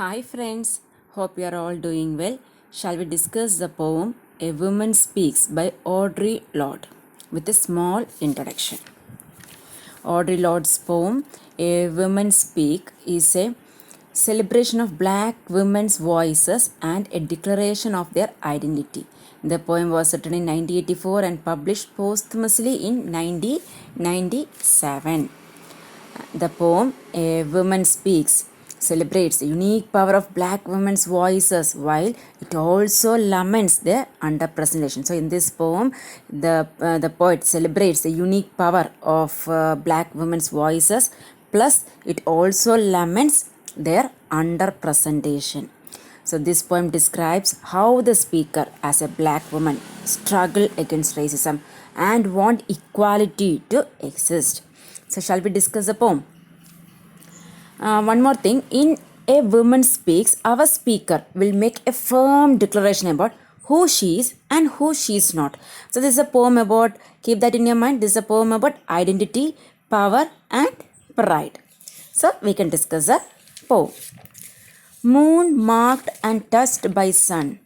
Hi friends, hope you are all doing well. Shall we discuss the poem A Woman Speaks by Audre Lorde with a small introduction. Audre Lorde's poem A Woman Speak is a celebration of black women's voices and a declaration of their identity. The poem was written in 1984 and published posthumously in 1997. The poem A Woman Speaks celebrates the unique power of black women's voices while it also laments their underrepresentation. So in this poem, the poet celebrates the unique power of black women's voices, plus it also laments their underrepresentation. So this poem describes how the speaker as a black woman struggle against racism and want equality to exist. So shall we discuss the poem? One more thing, in A Woman Speaks, our speaker will make a firm declaration about who she is and who she is not. So this is a poem about, keep that in your mind, this is a poem about identity, power and pride. So we can discuss the poem. Moon marked and touched by sun.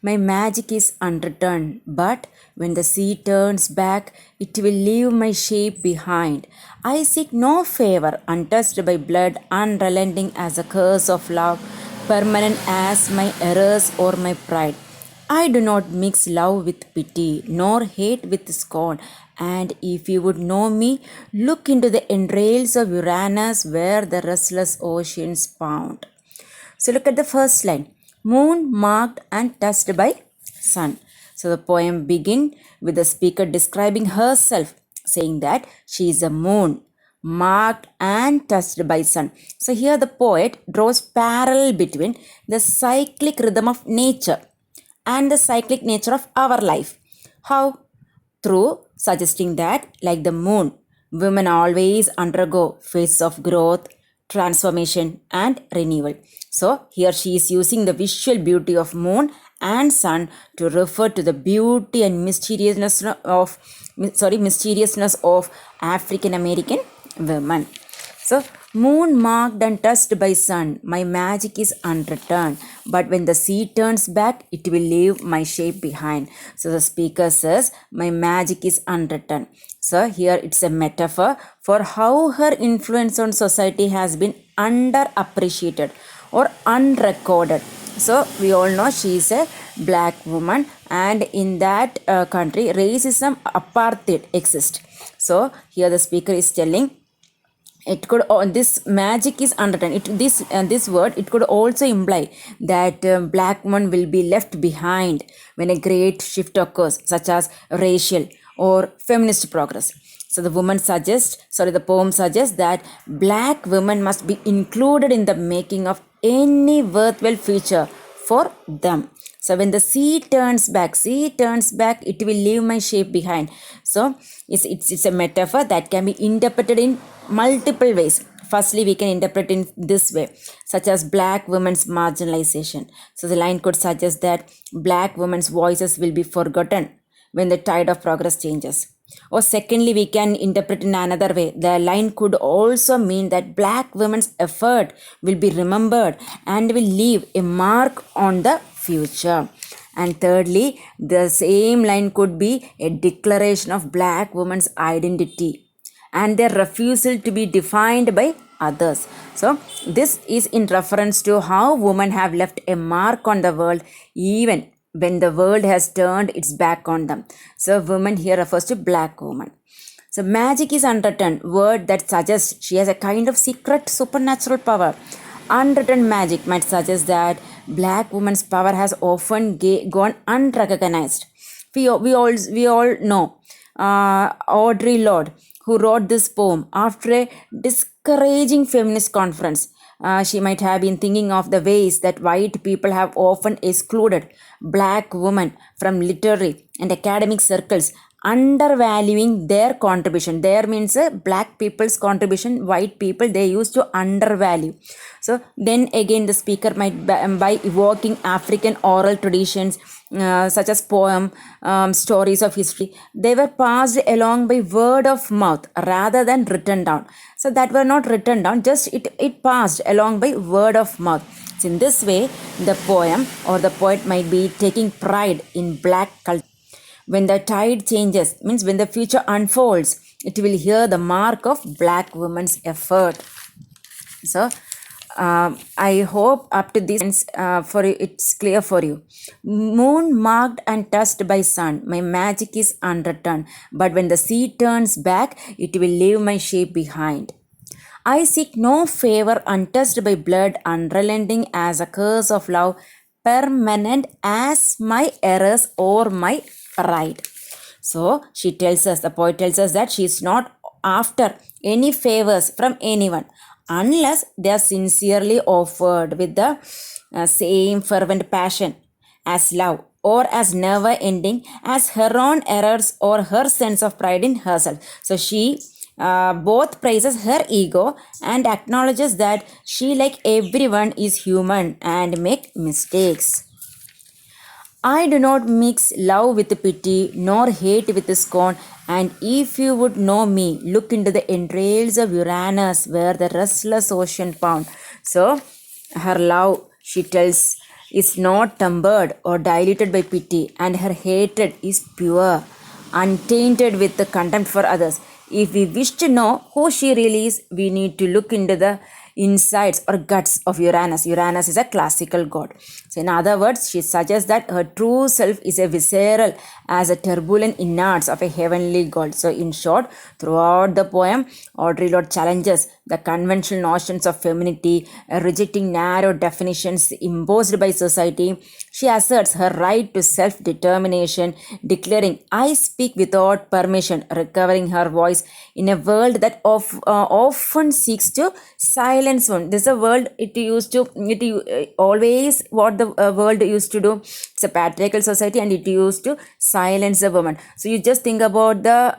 My magic is unreturned, but when the sea turns back, it will leave my shape behind. I seek no favor, untouched by blood, unrelenting as a curse of love, permanent as my errors or my pride. I do not mix love with pity, nor hate with scorn. And if you would know me, look into the entrails of Uranus where the restless oceans pound. So look at the first line. Moon marked and touched by sun. So the poem begins with the speaker describing herself, saying that she is a moon, marked and touched by sun. So here the poet draws parallel between the cyclic rhythm of nature and the cyclic nature of our life. How? Through suggesting that, like the moon, women always undergo phases of growth, transformation and renewal. So here she is using the visual beauty of moon and sun to refer to the beauty and mysteriousness of African American women. So moon marked and touched by sun, my magic is unreturned, but when the sea turns back, it will leave my shape behind. So the speaker says, my magic is unreturned. So here it's a metaphor for how her influence on society has been underappreciated or unrecorded. So we all know she is a black woman, and in that country racism, apartheid exists. So here the speaker is telling it could, this magic is unwritten. This word, it could also imply that black women will be left behind when a great shift occurs, such as racial or feminist progress. So the poem suggests that black women must be included in the making of any worthwhile future for them. So when the sea turns back, it will leave my shape behind. So it's a metaphor that can be interpreted in multiple ways. Firstly, we can interpret in this way, such as black women's marginalization. So the line could suggest that black women's voices will be forgotten when the tide of progress changes. Or secondly, we can interpret in another way. The line could also mean that black women's effort will be remembered and will leave a mark on the future. And thirdly, the same line could be a declaration of black women's identity and their refusal to be defined by others. So this is in reference to how women have left a mark on the world even when the world has turned its back on them. So woman here refers to black woman. So magic is unwritten, word that suggests she has a kind of secret supernatural power. Unwritten magic might suggest that black woman's power has often gone unrecognized. We all know Audre Lorde, who wrote this poem after a discouraging feminist conference. She might have been thinking of the ways that white people have often excluded black women from literary and academic circles undervaluing their contribution. There means black people's contribution, white people, they used to undervalue. So then again the speaker might by evoking African oral traditions such as poem, stories of history, they were passed along by word of mouth rather than written down. So that were not written down, just it passed along by word of mouth. So in this way, the poem or the poet might be taking pride in black culture. When the tide changes, means when the future unfolds, it will hear the mark of black women's effort. So I hope up to this for it's clear for you. Moon marked and touched by sun, my magic is unreturned. But when the sea turns back, it will leave my shape behind. I seek no favor untouched by blood, unrelenting as a curse of love, permanent as my errors or my pride. So she tells us, the poet tells us that she is not after any favors from anyone unless they are sincerely offered with the same fervent passion as love or as never ending as her own errors or her sense of pride in herself. So she both praises her ego and acknowledges that she, like everyone, is human and make mistakes. I do not mix love with pity nor hate with scorn, and if you would know me, look into the entrails of Uranus where the restless ocean pound. So her love, she tells, is not tempered or diluted by pity, and her hatred is pure, untainted with the contempt for others. If we wish to know who she really is, we need to look into the insides or guts of Uranus. Uranus is a classical god. So in other words, she suggests that her true self is a visceral as a turbulent innards of a heavenly god. So in short, throughout the poem, Audre Lorde challenges the conventional notions of femininity, rejecting narrow definitions imposed by society. She asserts her right to self-determination, declaring, I speak without permission, recovering her voice in a world that often seeks to silence one. This is a world always what the world used to do. It's a patriarchal society and it used to silence the woman. So you just think about the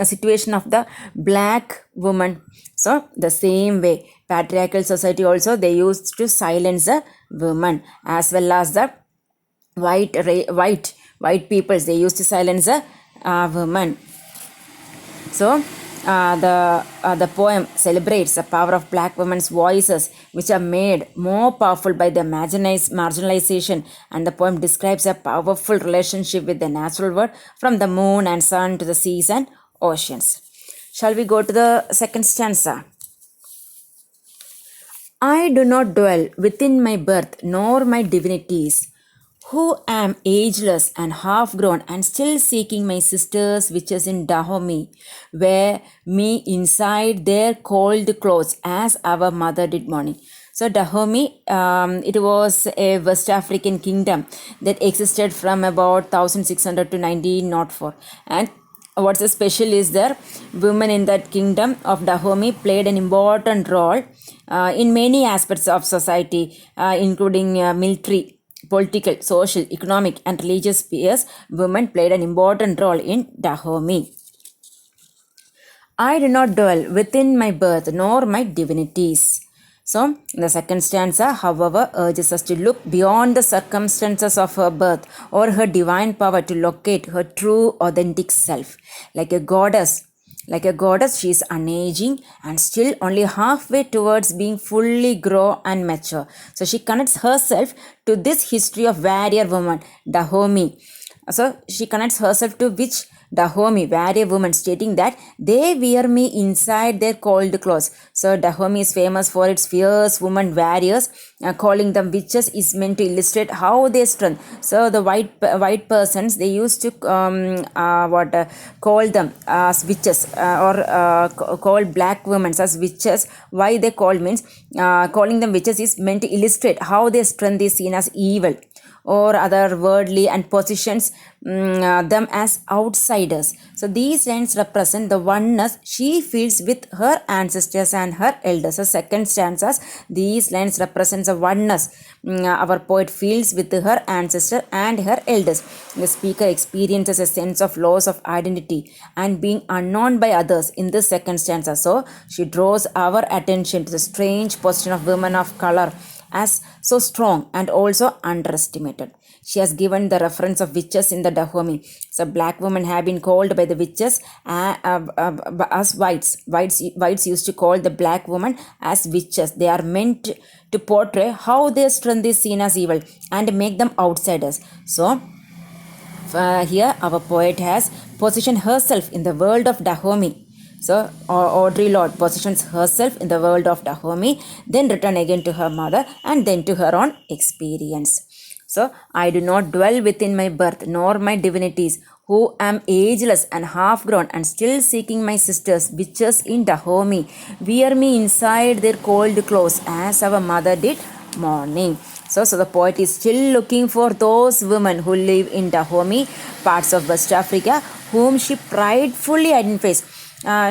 situation of the black woman. So the same way, patriarchal society also, they used to silence the woman, as well as the white peoples, they used to silence the woman. So the poem celebrates the power of black women's voices, which are made more powerful by the marginalization, and the poem describes a powerful relationship with the natural world, from the moon and sun to the seas and oceans. Shall we go to the second stanza? I do not dwell within my birth nor my divinities, who am ageless and half grown and still seeking my sisters witches in Dahomey, wear me inside their cold clothes as our mother did mourning. So Dahomey, it was a West African kingdom that existed from about 1600 to 1904, and what's special is there women in that kingdom of Dahomey played an important role in many aspects of society, including military, political, social, economic and religious spheres. Women played an important role in Dahomey. I do not dwell within my birth nor my divinities. So, the second stanza, however, urges us to look beyond the circumstances of her birth or her divine power to locate her true, authentic self. Like a goddess, she is unaging and still only halfway towards being fully grown and mature. So, she connects herself to this history of warrior woman, Dahomey. So, she connects herself to which? Dahomey, warrior woman, stating that they wear me inside their cold clothes. So Dahomey is famous for its fierce woman warriors. Calling them witches is meant to illustrate how they strength. So the white persons, they used to call them as witches, or call black women as witches. Why they call means calling them witches is meant to illustrate how their strength is seen as evil, or other worldly and positions them as outsiders. So these lines represent the oneness she feels with her ancestors and her elders. So second stanzas, these lines represent the oneness our poet feels with her ancestor and her elders. The speaker experiences a sense of loss of identity and being unknown by others in the second stanza. So she draws our attention to the strange position of women of color as so strong and also underestimated. She has given the reference of witches in the Dahomey. So black women have been called by the witches as whites. Whites used to call the black women as witches. They are meant to portray how their strength is seen as evil and make them outsiders. So here our poet has positioned herself in the world of Dahomey. So Audre Lorde positions herself in the world of Dahomey, then return again to her mother and then to her own experience. So I do not dwell within my birth nor my divinities, who am ageless and half grown and still seeking my sisters, witches in Dahomey, wear me inside their cold clothes as our mother did mourning. So the poet is still looking for those women who live in Dahomey, parts of West Africa, whom she pridefully identifies.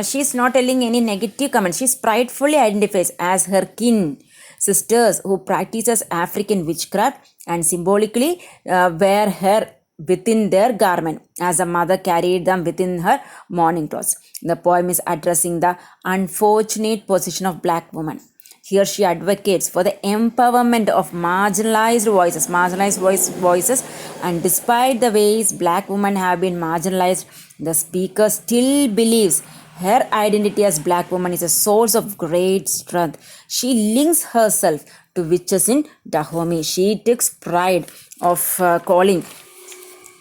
She is not telling any negative comments. She pridefully identifies as her kin, sisters who practices African witchcraft and symbolically wear her within their garment as a mother carried them within her mourning clothes. The poem is addressing the unfortunate position of black women. Here she advocates for the empowerment of marginalized voices, and despite the ways black women have been marginalized, the speaker still believes her identity as black woman is a source of great strength. She links herself to witches in Dahomey. She takes pride of calling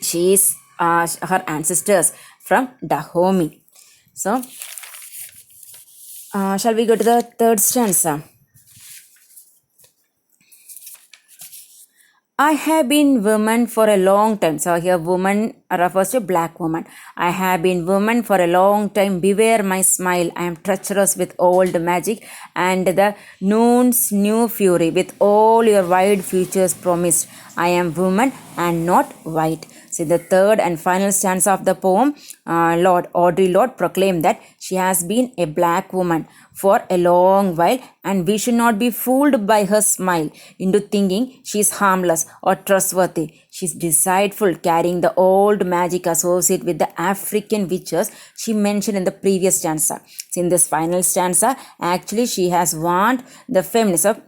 she is her ancestors from Dahomey. So, shall we go to the third stanza? I have been woman for a long time. So here woman refers to black woman. I have been woman for a long time. Beware my smile. I am treacherous with old magic and the noon's new fury. With all your wide futures promised, I am woman and not white. So the third and final stanza of the poem, Audre Lorde proclaimed that she has been a black woman for a long while, and we should not be fooled by her smile into thinking she is harmless or trustworthy. She is deceitful, carrying the old magic associated with the African witches she mentioned in the previous stanza. So in this final stanza, actually she has warned the feminists.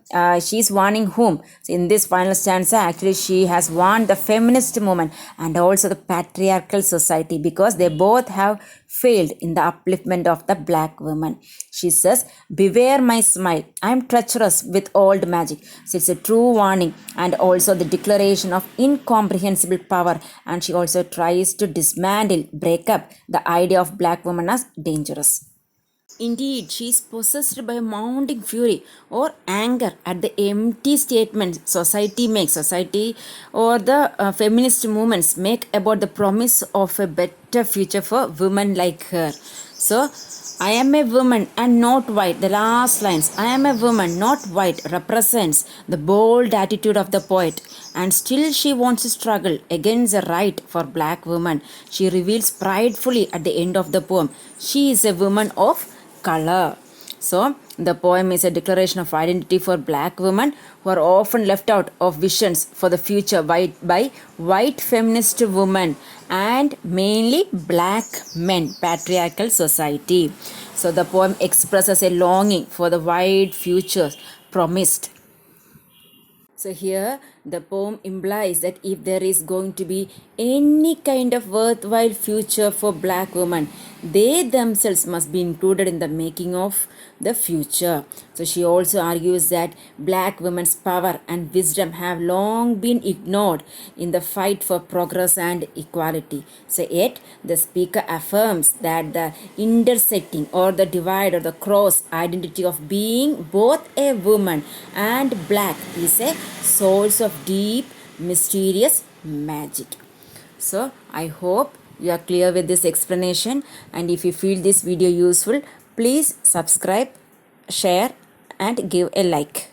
She is warning whom? So in this final stanza, actually she has warned the feminist movement and also the patriarchal society, because they both have failed in the upliftment of the black woman. She says, beware my smile. I am treacherous with old magic. So it's a true warning and also the declaration of incomprehensible power. And she also tries to break up the idea of black woman as dangerous. Indeed, she is possessed by a mounting fury or anger at the empty statements society or the feminist movements make about the promise of a better future for women like her. So, I am a woman and not white. The last lines, I am a woman, not white, represents the bold attitude of the poet. And still she wants to struggle against the right for black women. She reveals pridefully at the end of the poem, she is a woman of color. So, the poem is a declaration of identity for black women who are often left out of visions for the future by white feminist women and mainly black men, patriarchal society. So, the poem expresses a longing for the wide futures promised. So here the poem implies that if there is going to be any kind of worthwhile future for black women, they themselves must be included in the making of the future. So she also argues that black women's power and wisdom have long been ignored in the fight for progress and equality. So yet the speaker affirms that the intersecting or the divide or the cross identity of being both a woman and black is a source of deep mysterious magic. So I hope you are clear with this explanation, and if you feel this video useful, please subscribe, share and give a like.